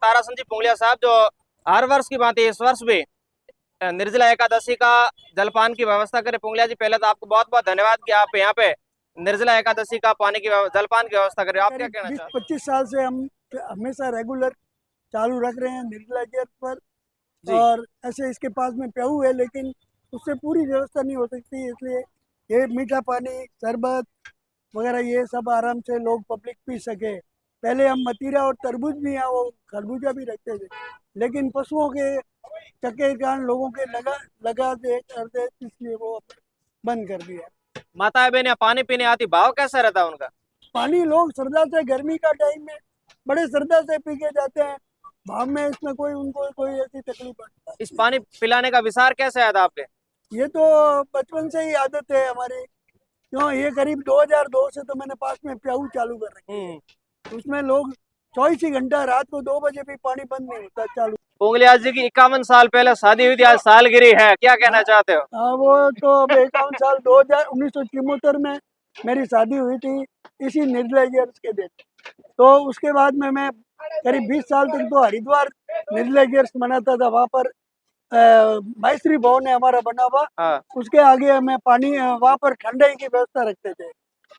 तारासन जी पुंगलिया साहब, जो हर वर्ष की भांति इस वर्ष भी निर्जला एकादशी का जलपान की व्यवस्था करें। पुंगलिया जी, पहले तो आपको बहुत बहुत धन्यवाद कि आप यहाँ पे निर्जला एकादशी का पानी की जलपान की व्यवस्था करें। आप क्या कहना चाहते हैं? 20-25 साल से हम हमेशा रेगुलर चालू रख रहे हैं निर्जला गेट पर। जी। और ऐसे इसके पास में प्याऊ है, लेकिन उससे पूरी व्यवस्था नहीं हो सकती, इसलिए ये मीठा पानी, शरबत वगैरह ये सब आराम से लोग पब्लिक पी सके। पहले हम मतीरा और तरबूज भी यहाँ, वो खरबूजा भी रखते थे, लेकिन पशुओं के चक्के के कारण लोगों के लगा दे कर दे, इसलिए वो बंद कर दिया। माता बहन यहाँ पानी पीने आती, भाव कैसा रहता है उनका? पानी लोग श्रद्धा से गर्मी का टाइम में बड़े श्रद्धा से पी के जाते हैं। भाव में इसमें कोई उनको कोई ऐसी तकलीफ नहीं। इस पानी पिलाने का विचार कैसे आया था आपके? ये तो बचपन से ही आदत है हमारी, क्यों ये करीब 2002 से तो मैंने पास में प्याऊ चालू कर रखी। उसमें लोग 24 ही घंटा, रात को 2 बजे भी पानी बंद नहीं होता चालू। पुंगलिया जी की 51 साल पहले शादी हुई थी, आज सालगिरह है, क्या कहना चाहते हो? हाँ, वो तो अब 51 साल 1974 में मेरी शादी हुई थी, इसी निर्जला ईयर्स के दिन। तो उसके बाद में मैं करीब 20 साल तक तो हरिद्वार निर्जला ईयर्स मनाता था। वहाँ पर माहेश्वरी भवन है हमारा बना हुआ। हाँ। उसके आगे मैं पानी वहाँ पर ठंडे की व्यवस्था रखते थे,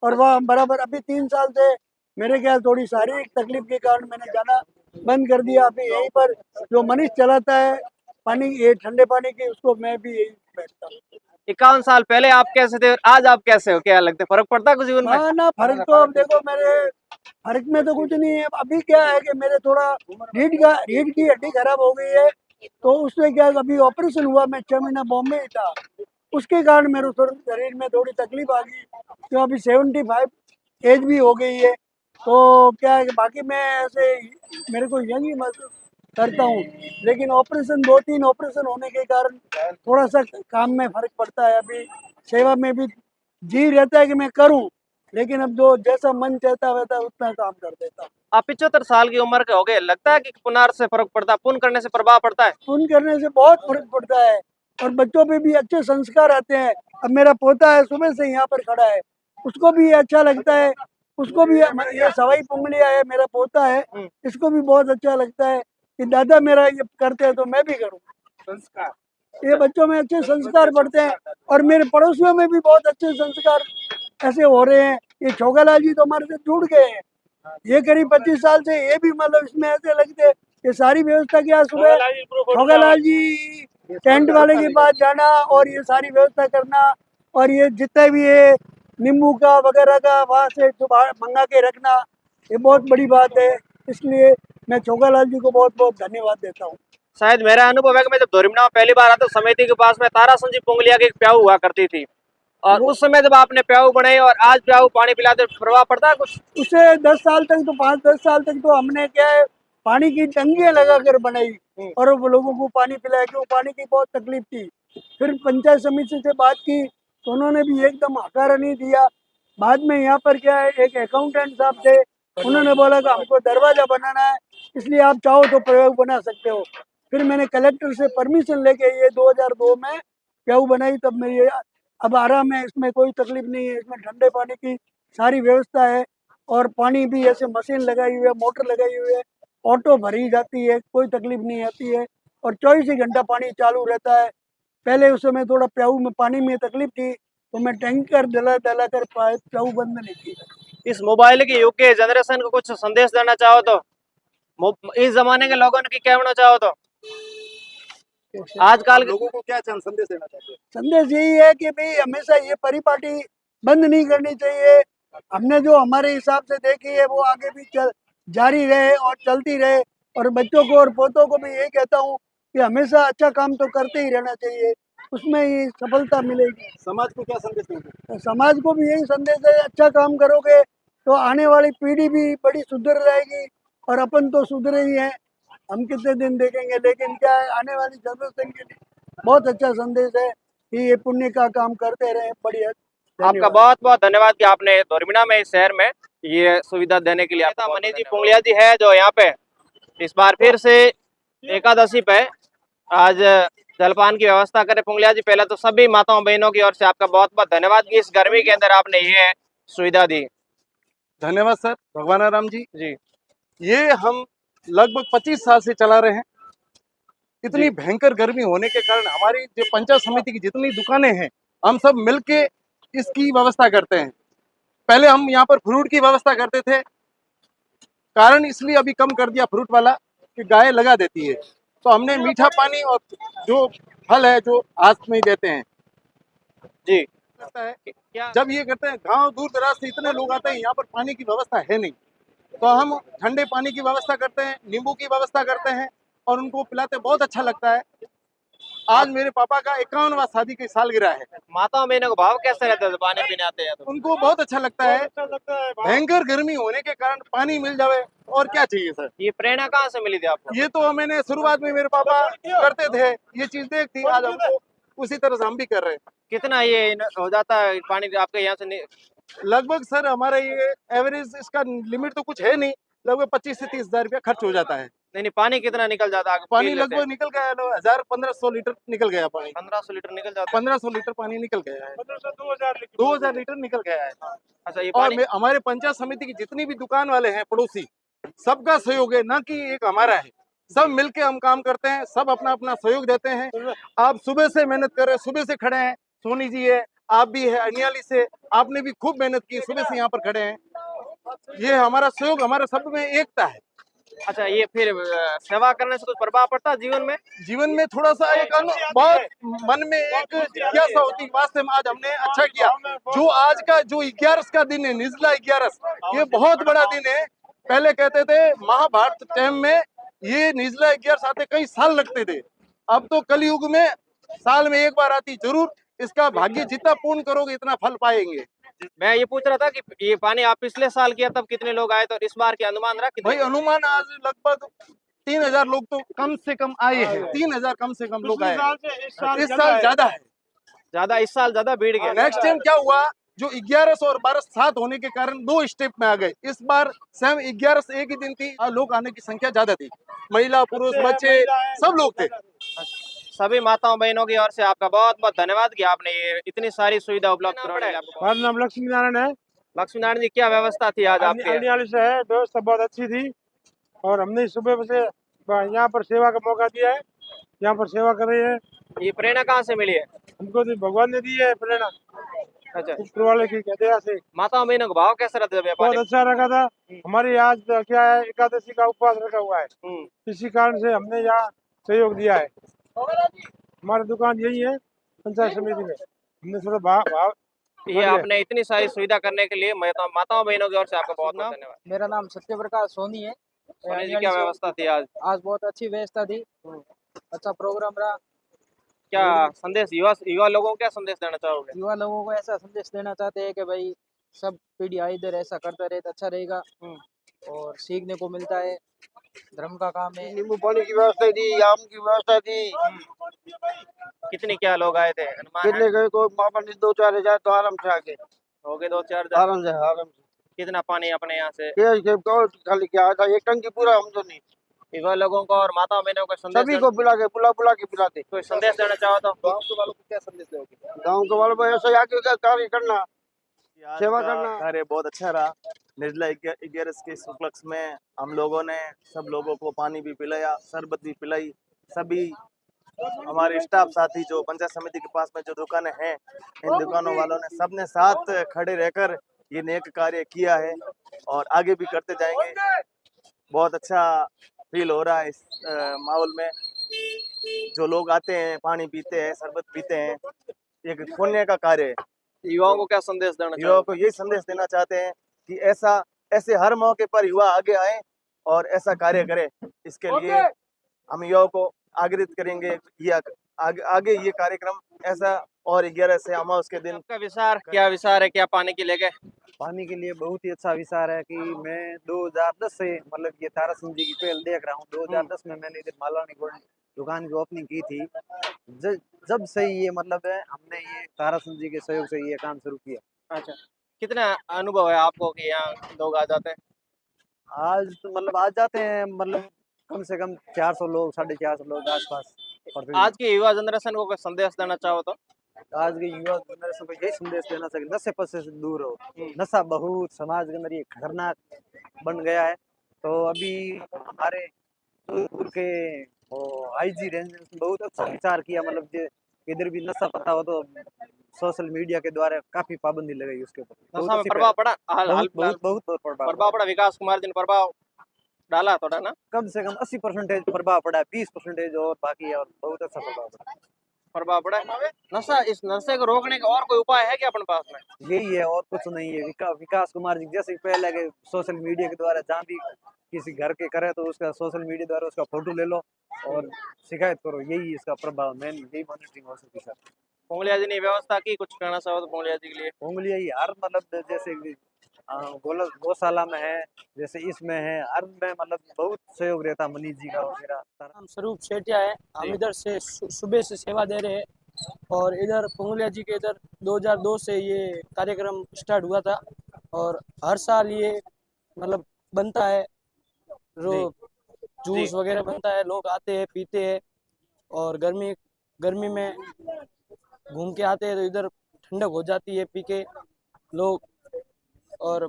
और वह बराबर अभी 3 साल से मेरे ख्याल थोड़ी शारीरिक तकलीफ के कारण मैंने जाना बंद कर दिया। अभी यहीं पर जो मनीष चलाता है पानी, ये ठंडे पानी की, उसको मैं भी यही बैठता हूँ। 51 साल पहले आप कैसे थे और आज आप कैसे हो? क्या लगता है, फर्क पड़ता है कुछ जीवन में? हाँ ना, फर्क तो अब देखो, मेरे फर्क में तो कुछ नहीं है। अभी क्या है कि मेरे थोड़ा रीढ़ की हड्डी खराब हो गई है, तो उसमें क्या, अभी ऑपरेशन हुआ, मैं 6 महीना बॉम्बे ही था, उसके कारण मेरे शरीर में थोड़ी तकलीफ आ गई। तो अभी 75 एज भी हो गई है, तो क्या है कि बाकी मैं ऐसे मेरे को यंग ही महसूस करता हूँ। लेकिन ऑपरेशन 2-3 ऑपरेशन होने के कारण थोड़ा सा काम में फर्क पड़ता है। अभी सेवा में भी जी रहता है कि मैं करूँ, लेकिन अब जो जैसा मन चाहता है वैसा उतना काम कर देता हूँ। आप 75 साल की उम्र के हो गए, लगता है कि पुनर्थ से फर्क पड़ता है, पुण्य करने से प्रभाव पड़ता है? पुण्य करने से बहुत फर्क पड़ता है, और बच्चों पे भी अच्छे संस्कार आते हैं। अब मेरा पोता है, सुबह से यहाँ पर खड़ा है, उसको भी ये अच्छा लगता है, उसको भी ये सवाई पुंगलिया है, मेरा पोता है, इसको भी बहुत अच्छा लगता है कि दादा मेरा ये करते हैं तो मैं भी करूँ। संस्कार, ये बच्चों में अच्छे संस्कार बढ़ते हैं, और मेरे पड़ोसियों में भी बहुत अच्छे संस्कार ऐसे हो रहे हैं। ये छोगालाल जी तो हमारे से जुड़ गए हैं, ये करीब 25 साल से, ये भी मतलब इसमें ऐसे लगते हैं। ये सारी व्यवस्था क्या, सुबह छोगालाल जी टेंट वाले के पास जाना और ये सारी व्यवस्था करना, और ये जितने भी ये नींबू का वगैरह का वहाँ से मंगा के रखना, ये बहुत बड़ी बात है। इसलिए मैं छोगालाल जी को बहुत बहुत धन्यवाद देता हूँ। शायद मेरा अनुभव है कि मैं जब धोरीमना में पहली बार आता, समिति के पास में तारासन जी पुंगलिया की एक प्याऊ हुआ करती थी, और उस समय जब आपने प्याऊ बनाई और आज प्याऊ पानी पिलाते, प्रभाव पड़ता है कुछ? उससे 10 साल तक तो 5-10 साल तक तो हमने क्या है, पानी की टंकियाँ लगा कर बनाई, और वो लोगों को पानी पिलाया, क्यों पानी की बहुत तकलीफ थी। फिर पंचायत समिति से बात की तो उन्होंने भी एकदम हकारा नहीं दिया। बाद में यहाँ पर क्या है, एक अकाउंटेंट साहब थे, उन्होंने बोला कि हमको दरवाजा बनाना है, इसलिए आप चाहो तो प्रयोग बना सकते हो। फिर मैंने कलेक्टर से परमिशन लेके ये 2002 में प्याऊ बनाई, तब मेरी अब आराम है, इसमें कोई तकलीफ नहीं है। इसमें ठंडे पानी की सारी व्यवस्था है, और पानी भी ऐसे मशीन लगाई हुई है, मोटर लगाई हुई है, ऑटो भरी जाती है, कोई तकलीफ नहीं आती है, और 24 ही घंटा पानी चालू रहता है। पहले उस समय थोड़ा प्याऊ में पानी में तकलीफ थी, तो मैं टैंकर डला कर प्याऊ बंद नहीं की। इस मोबाइल के युग के जनरेशन को कुछ संदेश देना चाहो तो, इस जमाने के लोगों ने की कहना चाहो तो, आजकल लोगों को क्या संदेश देना चाहते हैं? संदेश यही है कि भाई हमेशा ये परिपाटी बंद नहीं करनी चाहिए। हमने जो हमारे हिसाब से देखी है वो आगे भी जारी रहे और चलती रहे, और बच्चों को और पोतों को भी यही कहता हूँ कि हमेशा अच्छा काम तो करते ही रहना चाहिए, उसमें ही सफलता मिलेगी। समाज को क्या संदेश देंगे? तो समाज को भी यही संदेश है, अच्छा काम करोगे तो आने वाली पीढ़ी भी बड़ी सुधर रहेगी, और अपन तो सुधरे ही हैं, हम कितने दिन देखेंगे। लेकिन क्या है, आने वाली जनरेशन के लिए बहुत अच्छा संदेश है कि ये पुण्य का काम करते रहे। बढ़िया, आपका बहुत बहुत धन्यवाद कि आपने धोरीमना में, इस शहर में, ये सुविधा देने के लिए। मनीष जी पुंगलिया जी है जो यहाँ पे इस बार फिर से एकादशी पे आज जलपान की व्यवस्था करे। पुंगलिया जी, पहले तो सभी माताओं बहनों की ओर से आपका बहुत बहुत धन्यवाद कि इस गर्मी के अंदर आपने ये सुविधा दी। धन्यवाद सर, भगवान राम जी। जी, ये हम लगभग 25 साल से चला रहे हैं। इतनी भयंकर गर्मी होने के कारण हमारी जो पंचायत समिति की जितनी दुकानें हैं, हम सब मिलके इसकी व्यवस्था करते हैं। पहले हम यहाँ पर फ्रूट की व्यवस्था करते थे, कारण इसलिए अभी कम कर दिया फ्रूट वाला कि गाय लगा देती है, तो हमने मीठा पानी और जो फल है जो हाथ में देते हैं। जी करता है क्या जब ये करते हैं, गांव दूर दराज से इतने लोग आते हैं, यहाँ पर पानी की व्यवस्था है नहीं, तो हम ठंडे पानी की व्यवस्था करते हैं, नींबू की व्यवस्था करते हैं और उनको पिलाते हैं। बहुत अच्छा लगता है। आज मेरे पापा का 51वां शादी की सालगिरह है। माताओं बहनों को भाव कैसे रहता है पानी पीने आते हैं तो? उनको बहुत अच्छा लगता है। भयंकर गर्मी होने के कारण पानी मिल जाए और क्या चाहिए सर। ये प्रेरणा कहाँ से मिली थी आपको? ये तो मैंने शुरुआत में मेरे पापा करते थे, ये चीज देख थी, आज हमको उसी तरह से हम भी कर रहे हैं। कितना ये हो जाता है पानी आपके यहाँ से लगभग सर हमारा ये एवरेज, इसका लिमिट तो कुछ है नहीं, लगभग 25 से 30 हजार रुपया खर्च हो जाता है। नहीं पानी कितना निकल जाता है? पानी लगभग निकल गया 1000-1500 लीटर निकल गया पानी। 1500 लीटर निकल जाता 1500 लीटर पानी निकल गया है। 2000 लीटर निकल गया है। है। अच्छा ये और पानी हमारे पंचायत समिति की जितनी भी दुकान वाले हैं, पड़ोसी, सबका सहयोग है, ना कि एक हमारा है। सब मिलके हम काम करते हैं, सब अपना अपना सहयोग देते हैं। आप सुबह से मेहनत कर रहे हैं, सुबह से खड़े हैं, सोनी जी है, आप भी है, अनियाली से आपने भी खूब मेहनत की, सुबह से यहाँ पर खड़े हैं। ये हमारा सहयोग, हमारा सब में एकता है। अच्छा ये फिर सेवा करने से कुछ प्रभाव पड़ता है जीवन में? जीवन में थोड़ा सा एक बहुत मन में एक जिज्ञासा होती है, वास्तव में आज हमने अच्छा किया। जो आज का जो 11 का दिन है, निर्जला 11, ये बहुत बड़ा दिन है। पहले कहते थे महाभारत टाइम में ये निर्जला 11 आते कई साल लगते थे, अब तो कलयुग में साल में एक बार आती। जरूर इसका भाग्य जितना पूर्ण करोगे इतना फल पाएंगे। मैं ये पूछ रहा था कि ये पानी आप पिछले साल किया तब कितने लोग आए, तो इस बार के अनुमान रहा भाई कितने? अनुमान आज लगभग 3000 लोग तो कम से कम आए हैं। 3000 कम से कम लोग आए हैं। इस साल ज्यादा है। ज्यादा इस साल ज्यादा भीड़ गया। नेक्स्ट टाइम क्या हुआ, जो 11 और 12 साथ होने के कारण 2 स्टेप में आ गए। इस बार सेम 11 से एक ही दिन थी, लोग आने की संख्या ज्यादा थी, महिला पुरुष बच्चे सब लोग थे। सभी माताओं बहनों की ओर से आपका बहुत बहुत धन्यवाद कि आपने ये इतनी सारी सुविधा उपलब्ध करवाई है आपको। हमारा नाम लक्ष्मी नारायण है। लक्ष्मी नारायण जी क्या व्यवस्था थी आज आपके? अनियाली से है, व्यवस्था बहुत अच्छी थी और हमने सुबह से यहाँ पर सेवा का मौका दिया है, यहाँ पर सेवा कर रहे हैं। ये प्रेरणा कहाँ से मिली है? हमको तो भगवान ने दी है प्रेरणा, अच्छा ऊपर वाले की दया से। माताओं बहनों का भाव कैसा रहता है बहुत व्यापार? अच्छा रखा था। हमारी आज क्या है, एकादशी का उपवास रखा हुआ है, इसी कारण से हमने यहाँ सहयोग दिया है। हमारी दुकान यही है पंचायत समिति में, हमने थोड़ा भाव ये आपने इतनी सारी सुविधा करने के लिए माताओं बहनों की ओर से आपका बहुत बहुत धन्यवाद। मेरा नाम सत्य प्रकाश सोनी है। सोनी जी क्या व्यवस्था थी आज? आज बहुत अच्छी व्यवस्था थी, अच्छा प्रोग्राम रहा। क्या संदेश युवा लोगों को क्या संदेश देना चाहोगे? युवा लोगों को ऐसा संदेश देना चाहते हैं कि भाई सब पीढ़ी आई इधर ऐसा करता रहे तो अच्छा रहेगा और सीखने को मिलता है, धर्म का काम है। नींबू पानी की व्यवस्था थी, आम की व्यवस्था थी। कितने क्या लोग आए थे अनुमान कितने है? गए को मापा नहीं, 2-4 हजार तो आराम से आके, हो गए 2-4 आराम से। कितना पानी अपने यहाँ से खाली क्या था, एक टंकी पूरा हम तो नहीं, युवा लोगों को और माता बहनों को संदेश सभी को बुला के पिलाते। कोई संदेश देना चाहो तो? गाँव के वालों को क्या संदेश दोगे? गाँव के वालों को ऐसा आके कार्य करना, सेवा करना। कार्य बहुत अच्छा रहा। निर्जला 11 के उपलक्ष्य में हम लोगों ने सब लोगों को पानी भी पिलाया, शरबत भी पिलाई। सभी हमारे स्टाफ साथी जो पंचायत समिति के पास में जो दुकानें हैं, इन दुकानों वालों ने सबने साथ खड़े रहकर ये नेक कार्य किया है और आगे भी करते जाएंगे। बहुत अच्छा फील हो रहा है इस माहौल में। जो लोग आते हैं, पानी पीते हैं, शरबत पीते हैं, एक पुण्य का कार्य है। युवाओं को क्या संदेश देना युवाओं चाहो? को यही संदेश देना चाहते हैं कि ऐसे हर मौके पर युवा आगे आए और ऐसा कार्य करें। इसके लिए हम युवाओं को आग्रहित करेंगे, ये आगे ये कार्यक्रम ऐसा और 11 से अमावस के दिन। आपका विचार क्या विचार है, क्या पानी के लेके? पानी के लिए बहुत ही अच्छा विचार है कि मैं 2010 से मतलब ये तारासिंह जी की पहल देख रहा हूँ। 2010 में मैंने इधर मालानी दुकान की ओपनिंग की थी। जब से ये मतलब है हमने ये तारासिंह जी के सहयोग से ये काम शुरू किया। अच्छा कितना अनुभव है आपको कि यहाँ लोग आ जाते हैं? आज तो मतलब आ जाते हैं, मतलब कम से कम 400 लोग, 450 लोग आसपास पड़ते हैं। आज की युवा जनरेशन को कोई संदेश देना चाहो तो? आज के युवा जनरेशन को यही संदेश देना चाहिए, नशे पसे से दूर हो। नशा बहुत समाज के अंदर ये खतरनाक बन गया है, तो अभी हमारे जोधपुर के आईजी रेंज ने बहुत अच्छा विचार किया, मतलब इधर भी नशा पता हो तो सोशल मीडिया के द्वारा काफी पाबंदी लगाई उसके ऊपर। बहुत नशा में अच्छी प्रभाव पड़ा हाल हाल बहुत फिलहाल बहुत बहुत प्रभाव प्रभाव पड़ा, विकास कुमार जी ने प्रभाव डाला थोड़ा ना, कम से कम 80% प्रभाव पड़ा, 20% और बाकी है, और बहुत अच्छा प्रभाव पड़ा। प्रभाव पड़ा है। नशा, इस नशे को रोकने का और कोई उपाय है क्या अपने पास में? यही है और कुछ नहीं है। विकास कुमार जी जैसे पहले के सोशल मीडिया के द्वारा जहाँ भी किसी घर के करे तो उसका सोशल मीडिया द्वारा उसका फोटो ले लो और शिकायत करो, यही इसका प्रभाव मेन, यही मॉनिटरिंग हो सकती है। पुंगलिया जी ने व्यवस्था की, कुछ कहना चाहो तो पुंगलिया जी के लिए? उंगलियां ही हर मतलब जैसे गौशाला में है, जैसे इसमें है, हर में मतलब बहुत सहयोग रहता मनीष जी का वगैरह। नाम स्वरूप सेठिया है, हम इधर से सुबह से सेवा दे रहे हैं और इधर पुंगलिया जी के इधर 2002 से ये कार्यक्रम स्टार्ट हुआ था और हर साल ये मतलब बनता है, जूस वगैरह बनता है, लोग आते हैं पीते हैं और गर्मी में घूम के आते हैं तो इधर ठंडक हो जाती है पी के लोग। और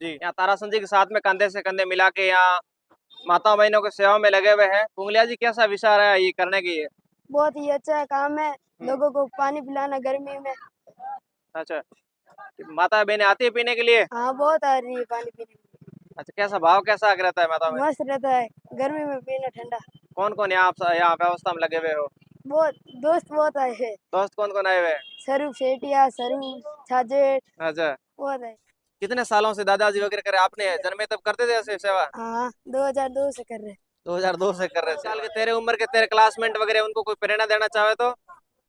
जी, यहाँ तारासन जी के साथ में कंधे से कंधे मिला के यहाँ माता बहनों की सेवा में लगे हुए हैं। पुंगलिया जी कैसा विचार है ये करने की? बहुत ही अच्छा काम है, लोगों को पानी पिलाना गर्मी में। अच्छा, माता बहनें आती है पीने के लिए? हाँ बहुत आ रही है पानी पीने के लिए। अच्छा, कैसा भाव कैसा रहता है माता में? मस्त रहता है गर्मी में पीना ठंडा। कौन कौन यहाँ व्यवस्था में लगे हुए हो? बहुत दोस्त बहुत आए हैं। दोस्त कौन कौन आए हुए हैं? स्वरूप सेठिया, स्वरूप छाजेठ अच्छा, बहुत है। कितने सालों से दादाजी वगैरह करे? आपने जन्मे तब करते थे ऐसे सेवा? हाँ 2002 से कर रहे। 2002 से कर रहे थे। साल के तेरे उम्र के तेरे क्लासमेट वगैरह उनको कोई प्रेरणा देना चाहे तो?